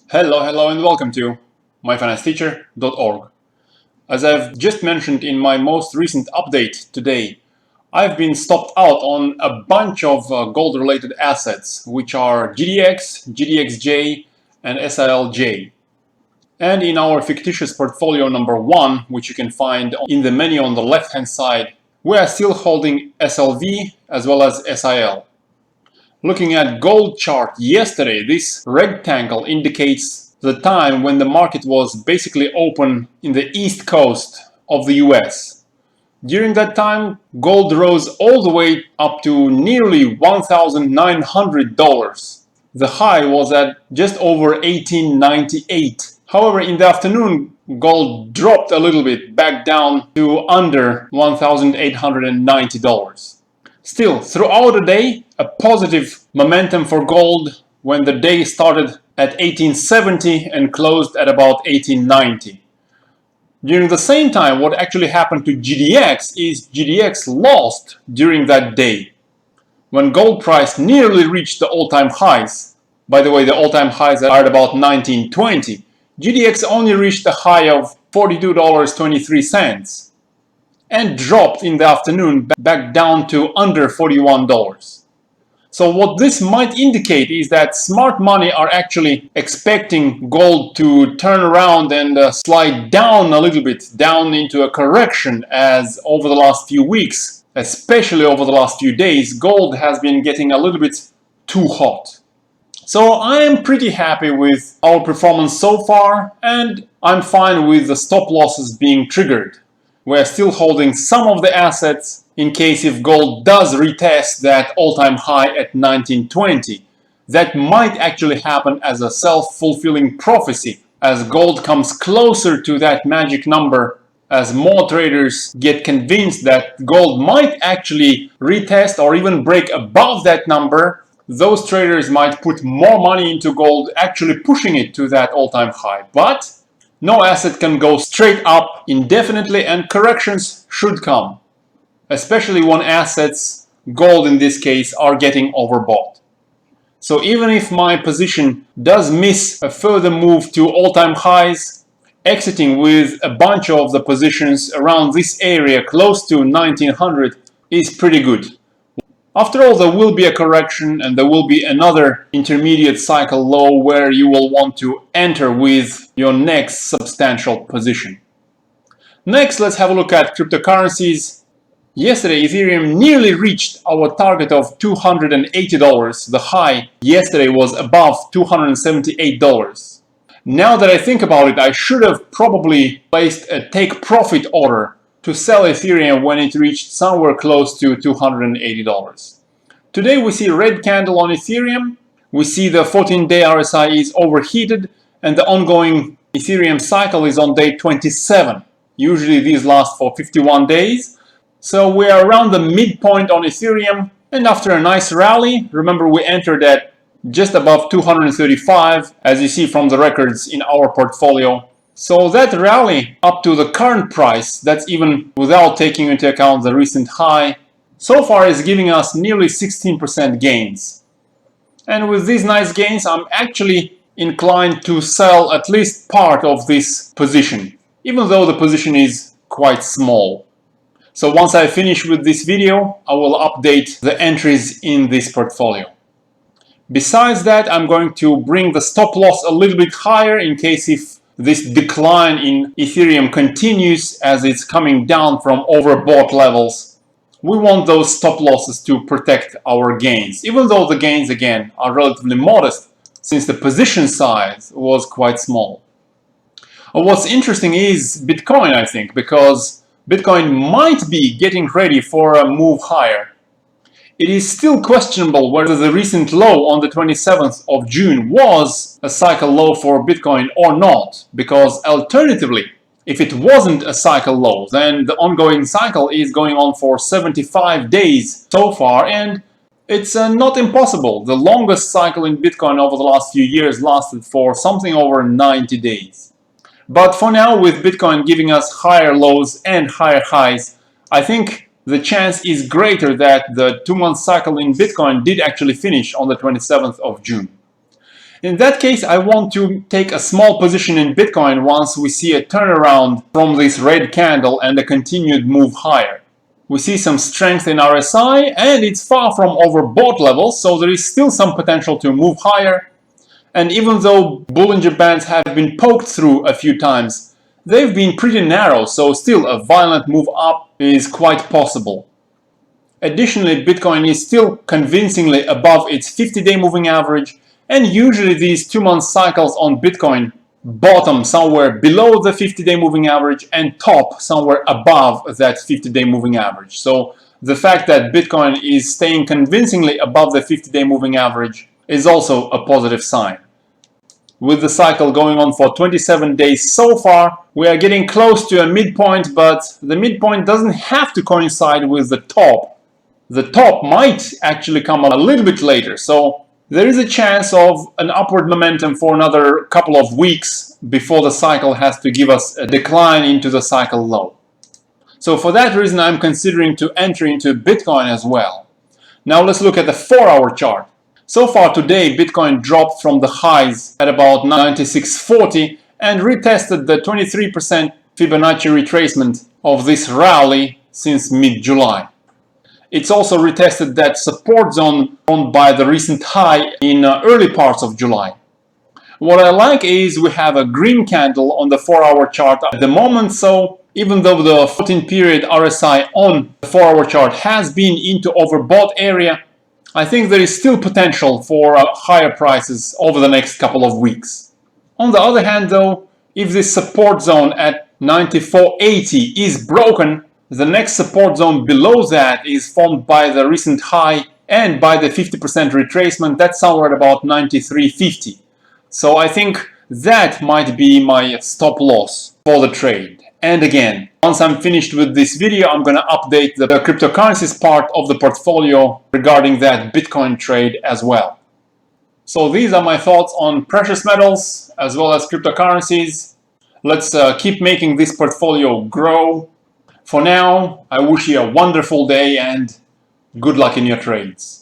Hello, and welcome to myfinanceteacher.org. As I've just mentioned in my most recent update today, I've been stopped out on a bunch of gold-related assets, which are GDX, GDXJ, and SILJ. And in our fictitious portfolio number 1, which you can find in the menu on the left-hand side, we are still holding SLV as well as SIL. Looking at gold chart yesterday, this rectangle indicates the time when the market was basically open in the east coast of the US. During that time, gold rose all the way up to nearly $1,900. The high was at just over 1898. However, in the afternoon, gold dropped a little bit back down to under $1,890. Still, throughout the day, a positive momentum for gold when the day started at 1870 and closed at about 1890. During the same time, what actually happened to GDX is GDX lost during that day, when gold price nearly reached the all-time highs. By the way, the all-time highs are at about 1920. GDX only reached a high of $42.23. And dropped in the afternoon back down to under $41. So what this might indicate is that smart money are actually expecting gold to turn around and slide down a little bit, down into a correction, as over the last few weeks, especially over the last few days, gold has been getting a little bit too hot. So I am pretty happy with our performance so far, and I'm fine with the stop losses being triggered. We're still holding some of the assets in case if gold does retest that all-time high at 1920. That might actually happen as a self-fulfilling prophecy, as gold comes closer to that magic number, as more traders get convinced that gold might actually retest or even break above that number. Those traders might put more money into gold, actually pushing it to that all-time high. But no asset can go straight up indefinitely, and corrections should come, especially when assets, gold in this case, are getting overbought. So even if my position does miss a further move to all-time highs, exiting with a bunch of the positions around this area close to 1900 is pretty good. After all, there will be a correction and there will be another intermediate cycle low where you will want to enter with your next substantial position. Next, let's have a look at cryptocurrencies. Yesterday, Ethereum nearly reached our target of $280. The high yesterday was above $278. Now that I think about it, I should have probably placed a take profit order to sell Ethereum when it reached somewhere close to $280. Today we see a red candle on Ethereum, we see the 14-day RSI is overheated, and the ongoing Ethereum cycle is on day 27. Usually these last for 51 days. So we are around the midpoint on Ethereum, and after a nice rally, remember we entered at just above 235, as you see from the records in our portfolio. So that rally up to the current price, that's even without taking into account the recent high, so far is giving us nearly 16% gains. And with these nice gains, I'm actually inclined to sell at least part of this position, even though the position is quite small. So once I finish with this video, I will update the entries in this portfolio. Besides that, I'm going to bring the stop loss a little bit higher in case if this decline in Ethereum continues as it's coming down from overbought levels. We want those stop losses to protect our gains, even though the gains again are relatively modest since the position size was quite small. What's interesting is Bitcoin, I think, because Bitcoin might be getting ready for a move higher. It is still questionable whether the recent low on the 27th of June was a cycle low for Bitcoin or not, because alternatively, if it wasn't a cycle low, then the ongoing cycle is going on for 75 days so far, and it's not impossible. The longest cycle in Bitcoin over the last few years lasted for something over 90 days. But for now, with Bitcoin giving us higher lows and higher highs, I think the chance is greater that the 2-month cycle in Bitcoin did actually finish on the 27th of June. In that case, I want to take a small position in Bitcoin once we see a turnaround from this red candle and a continued move higher. We see some strength in RSI and it's far from overbought levels, so there is still some potential to move higher. And even though Bollinger Bands have been poked through a few times, they've been pretty narrow, so still a violent move up is quite possible. Additionally, Bitcoin is still convincingly above its 50-day moving average, and usually these 2-month cycles on Bitcoin bottom somewhere below the 50-day moving average and top somewhere above that 50-day moving average. So the fact that Bitcoin is staying convincingly above the 50-day moving average is also a positive sign. With the cycle going on for 27 days so far, we are getting close to a midpoint, but the midpoint doesn't have to coincide with the top. The top might actually come a little bit later, so there is a chance of an upward momentum for another couple of weeks before the cycle has to give us a decline into the cycle low. So for that reason, I'm considering to enter into Bitcoin as well. Now let's look at the 4-hour chart. So far today, Bitcoin dropped from the highs at about 96.40 and retested the 23% Fibonacci retracement of this rally since mid-July. It's also retested that support zone formed by the recent high in early parts of July. What I like is we have a green candle on the 4-hour chart at the moment, so even though the 14-period RSI on the 4-hour chart has been into overbought area, I think there is still potential for higher prices over the next couple of weeks. On the other hand though, if this support zone at 94.80 is broken, the next support zone below that is formed by the recent high and by the 50% retracement. That's somewhere at about 93.50. So I think that might be my stop loss for the trade. And again, once I'm finished with this video, I'm going to update the cryptocurrencies part of the portfolio regarding that Bitcoin trade as well. So these are my thoughts on precious metals as well as cryptocurrencies. Let's keep making this portfolio grow. For now, I wish you a wonderful day and good luck in your trades.